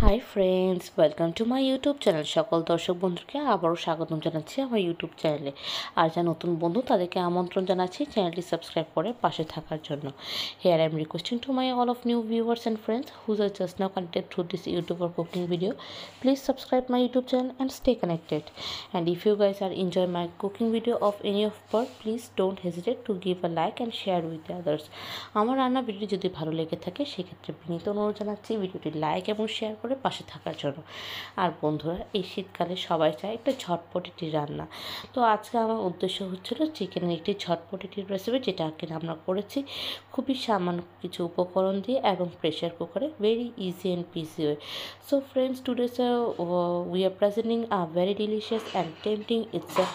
Hi friends, welcome to my YouTube channel. সকল দর্শক বন্ধুকে আবারও স্বাগতম জানাচ্ছি আমার ইউটিউব চ্যানেলে। আর যা নতুন বন্ধু তাদেরকে আমন্ত্রণ জানাচ্ছি চ্যানেলটি সাবস্ক্রাইব করে পাশে থাকার জন্য। Here I am requesting to my all of new viewers and friends whose are just now connected through this YouTube or cooking video. Please subscribe my YouTube channel and stay connected. And if you guys are enjoy my cooking video of any of part, please don't hesitate to give a like and share with the others. আমার রান্না video যদি ভালো লেগে থাকে সেক্ষেত্রে বিনীত অনুরোধ জানাচ্ছি ভিডিওটি লাইক এবং শেয়ার করে পাশে থাকার জন্য। আর বন্ধুরা, এই শীতকালে সবাই চায় একটা ঝটপটিটি রান্না। তো আজকে আমার উদ্দেশ্য হচ্ছিল চিকেনের একটি ঝটপটিটির রেসিপি, যেটা কিনা আমরা করেছি খুবই সামান্য কিছু উপকরণ দিয়ে এবং প্রেশার কুকারে, very easy and PC way. So friends, today's we are presenting a very delicious and tempting it's a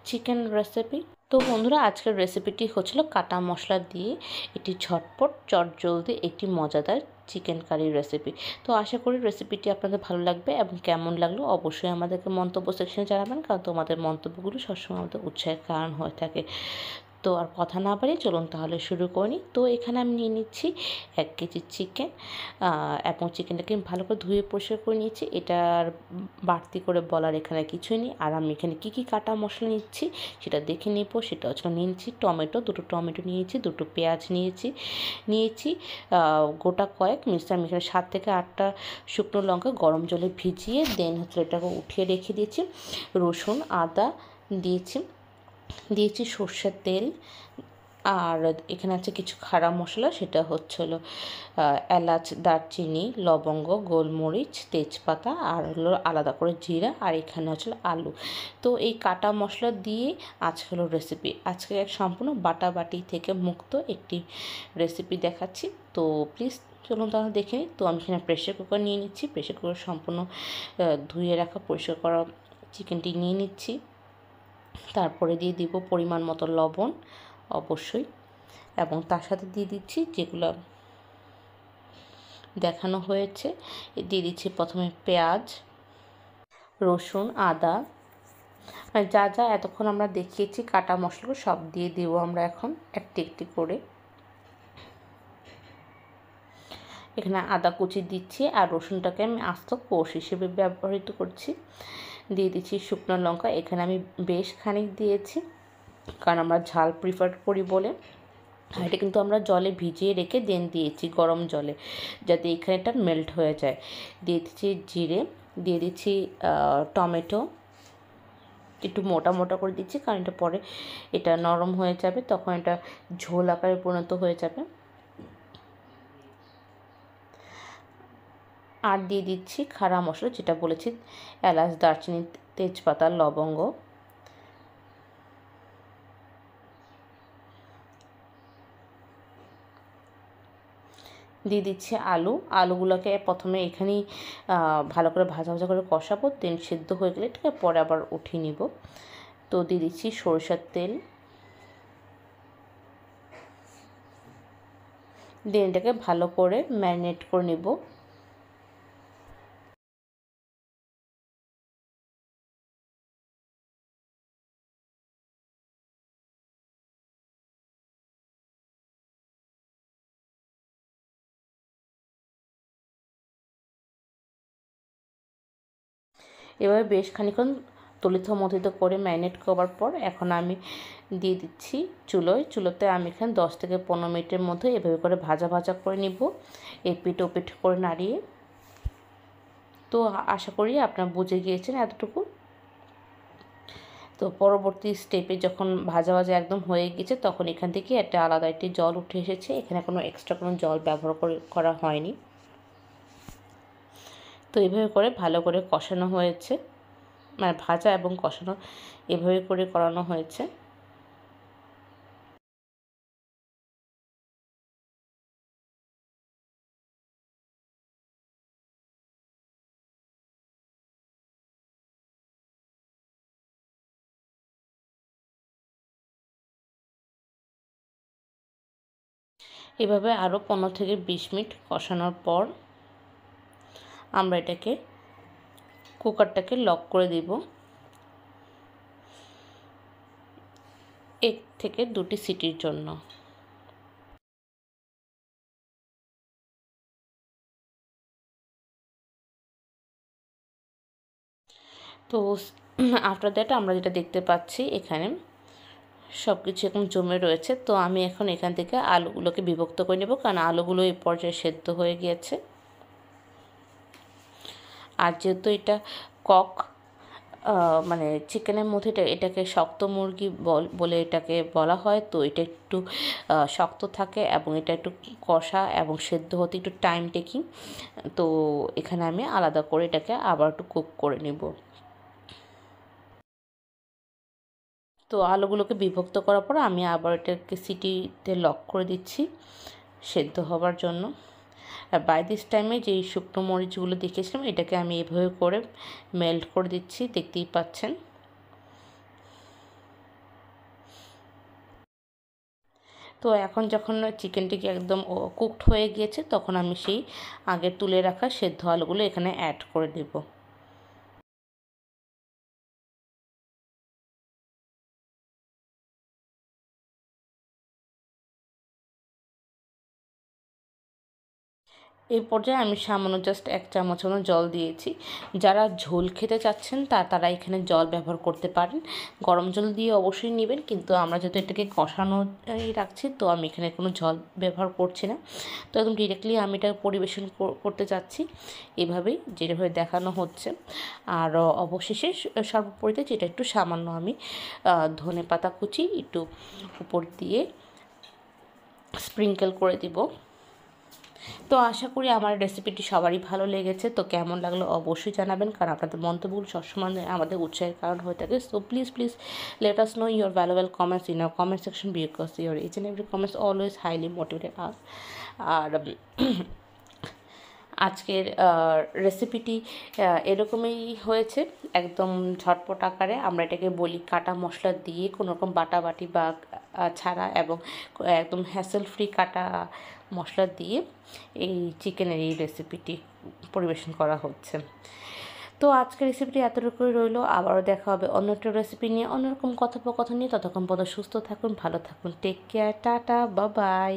chicken recipe. তো বন্ধুরা, আজকের রেসিপিটি হচ্ছিল কাটা মশলা দিয়ে একটি ঝটপট চটজলদি একটি মজাদার চিকেন কারি রেসিপি। তো আশা করি রেসিপিটি আপনাদের ভালো লাগবে এবং কেমন লাগলো অবশ্যই আমাদেরকে মন্তব্য সেকশনে জানাবেন, কারণ তোমাদের মন্তব্যগুলো সবসময় আমাদের উৎসাহের কারণ হয়ে থাকে। তো আর কথা না বাড়িয়ে চলুন তাহলে শুরু করি। তো এখানে আমি নিয়ে নিচ্ছি 1 কেজি চিকেন এবং চিকেনটাকে আমি ভালো করে ধুয়ে পরিষ্কার করে নিয়েছি। এটার বাড়তি করে বলার এখানে কিছুই নেই। আর আমি এখানে কী কী কাটা মশলা নিচ্ছি সেটা দেখে নেব। সেটা হচ্ছে নিয়েছি টমেটো, 2টো টমেটো নিয়েছি, 2টো পেঁয়াজ নিয়েছি গোটা কয়েক মিক্সচার। আমি এখানে 7 থেকে 8টা শুকনো লঙ্কা গরম জলে ভিজিয়ে দেন হচ্ছে এটাকে উঠিয়ে রেখে দিয়েছি। রসুন আদা দিয়েছি সর্ষের তেল। আর এখানে আছে কিছু খাড়া মশলা, সেটা হচ্ছিল এলাচ, দারচিনি, লবঙ্গ, গোলমরিচ, তেজপাতা, আর হলো আলাদা করে জিরা, আর এখানে হচ্ছে আলু। তো এই কাটা মশলা দিয়ে আজকে হলো রেসিপি, আজকে এক সম্পূর্ণ বাটাবাটি থেকে মুক্ত একটি রেসিপি দেখাচ্ছি। তো প্লিজ চলুন তাহলে দেখে নিই। তো আমি এখানে প্রেশার কুকার নিয়ে নিচ্ছি। প্রেশার কুকার সম্পূর্ণ ধুয়ে রাখা পরিষ্কার করা চিকেনটি নিয়ে নিচ্ছি। তারপরে দিয়ে দিব পরিমাণ মতো লবণ অবশ্যই, এবং তার সাথে দিয়ে দিচ্ছি যেগুলো দেখানো হয়েছে। দিয়ে দিচ্ছি প্রথমে পেঁয়াজ, রসুন, আদা, যা যা এতক্ষণ আমরা দেখিয়েছি কাটা মশলাগুলো সব দিয়ে দেবো আমরা এখন একটি একটি করে। এখানে আদা কুচি দিচ্ছি আর রসুনটাকে আমি আস্ত কোষ হিসেবে ব্যবহৃত করছি। দিয়ে দিচ্ছি শুকনো লঙ্কা, এখানে আমি বেশ খানিক দিয়েছি কারণ আমরা ঝাল প্রিফার করি বলে। আর এটা কিন্তু আমরা জলে ভিজিয়ে রেখে দেন দিয়েছি গরম জলে, যাতে এখানে এটা মেল্ট হয়ে যায়। দিয়ে দিচ্ছি জিরে, দিয়ে দিচ্ছি টমেটো, একটু মোটা মোটা করে দিচ্ছি কারণ এটা পরে এটা নরম হয়ে যাবে, তখন এটা ঝোল আকারে পরিণত হয়ে যাবে। আর দিয়ে দিচ্ছি খাড়া মশলা, যেটা বলেছি এলাচ, দারচিনি, তেজপাতা, লবঙ্গ। দিয়ে দিচ্ছি আলুগুলোকে প্রথমে এখানেই ভালো করে ভাজা ভাজা করে কষাবো, দেন সেদ্ধ হয়ে গেলে ঠিক আছে পরে আবার উঠিয়ে নিব। তো দিয়ে দিচ্ছি সরষের তেল, দেন এটাকে ভালো করে ম্যারিনেট করে নেব। এভাবে বেশ খানিক্ষণ তলিত মথিত করে ম্যারিনেট করার পর এখন আমি দিয়ে দিচ্ছি চুলোতে আমি এখানে 10 থেকে 15 মিনিটের মধ্যে এভাবে করে ভাজা ভাজা করে নিব, এপিঠ ওপিঠ করে নাড়িয়ে। তো আশা করি আপনারা বুঝে গিয়েছেন এতটুকু। তো পরবর্তী স্টেপে যখন ভাজা ভাজা একদম হয়ে গেছে তখন এখান থেকে একটা আলাদা একটি জল উঠে এসেছে, এখানে কোনো এক্সট্রা কোনো জল ব্যবহার করা হয়নি। তো এভাবে করে ভালো করে কষানো হয়েছে, মানে ভাজা এবং কষানো এভাবে করে করানো হয়েছে। এভাবে আরও 15 থেকে 20 মিনিট কষানোর পর আমরা এটাকে কুকারটাকে লক করে দিব 1 থেকে 2টি সিটির জন্য। তো আফটার দ্যাট আমরা যেটা দেখতে পাচ্ছি এখানে সব কিছু এখন জমে রয়েছে। তো আমি এখন এখান থেকে আলুগুলোকে বিভক্ত করে নেব, কারণ আলুগুলো এই পর্যায়ে সেদ্ধ হয়ে গিয়েছে। আর যেহেতু এটা কক মানে চিকেনের মধ্যে এটাকে শক্ত মুরগি বলে এটাকে বলা হয়, তো এটা একটু শক্ত থাকে এবং এটা একটু কষা এবং সেদ্ধ হতে একটু টাইম টেকিং। তো এখানে আমি আলাদা করে এটাকে আবার একটু কুক করে নেব। তো আলুগুলোকে বিভক্ত করার পর আমি আবার এটাকে সিটিতে লক করে দিচ্ছি সেদ্ধ হবার জন্য। আর বাই দিস টাইমে যেই শুকনো মরিচগুলো দেখেছিলাম এটাকে আমি এভাবে করে মেল্ট করে দিচ্ছি, দেখতেই পাচ্ছেন। তো এখন যখন চিকেনটিকে একদম কুকড হয়ে গিয়েছে তখন আমি সেই আগে তুলে রাখা সেদ্ধ আলুগুলো এখানে অ্যাড করে দেব। এই পর্যায়ে আমি সামান্য জাস্ট 1 চামচ মতো জল দিয়েছি। যারা ঝোল খেতে চাচ্ছেন তারা এখানে জল ব্যবহার করতে পারেন। গরম জল দিয়ে অবশ্যই নেবেন, কিন্তু আমরা যেহেতু এটাকে কষানোই রাখছি তো আমি এখানে কোনো জল ব্যবহার করছি না। তো একদম ডিরেক্টলি আমি এটা পরিবেশন করতে চাচ্ছি এভাবেই যেভাবে দেখানো হচ্ছে। আর অবশেষে সর্বোপরিতে যেটা একটু সামান্য আমি ধনেপাতা কুচি একটু উপর দিয়ে স্প্রিঙ্কেল করে দিব। তো আশা করি আমার রেসিপিটি সবারই ভালো লেগেছে। তো কেমন লাগলো অবশ্যই জানাবেন, কারণ আপনাদের মন্তব্যগুলো সবসময় আমাদের উৎসাহের কারণ হয়ে থাকে। So please let us know your valuable comments in our comment section, because your each and every comments always highly motivate us. আর আজকের রেসিপিটি এরকমই হয়েছে, একদম ঝটপট আকারে। আমরা এটাকে বলি কাটা মশলা দিয়ে কোনো রকম বাটাবাটি বা ছাড়া, এবং একদম হ্যাসেল ফ্রি কাটা মশলা দিয়ে এই চিকেনের এই রেসিপিটি পরিবেশন করা হচ্ছে। তো আজকের রেসিপিটি এতটুকুই রইলো। আবারও দেখা হবে অন্য একটা রেসিপি নিয়ে, অন্যরকম কথোপকথন নিয়ে। ততক্ষণ পর্যন্ত সুস্থ থাকুন, ভালো থাকুন, take care, tata, bye by.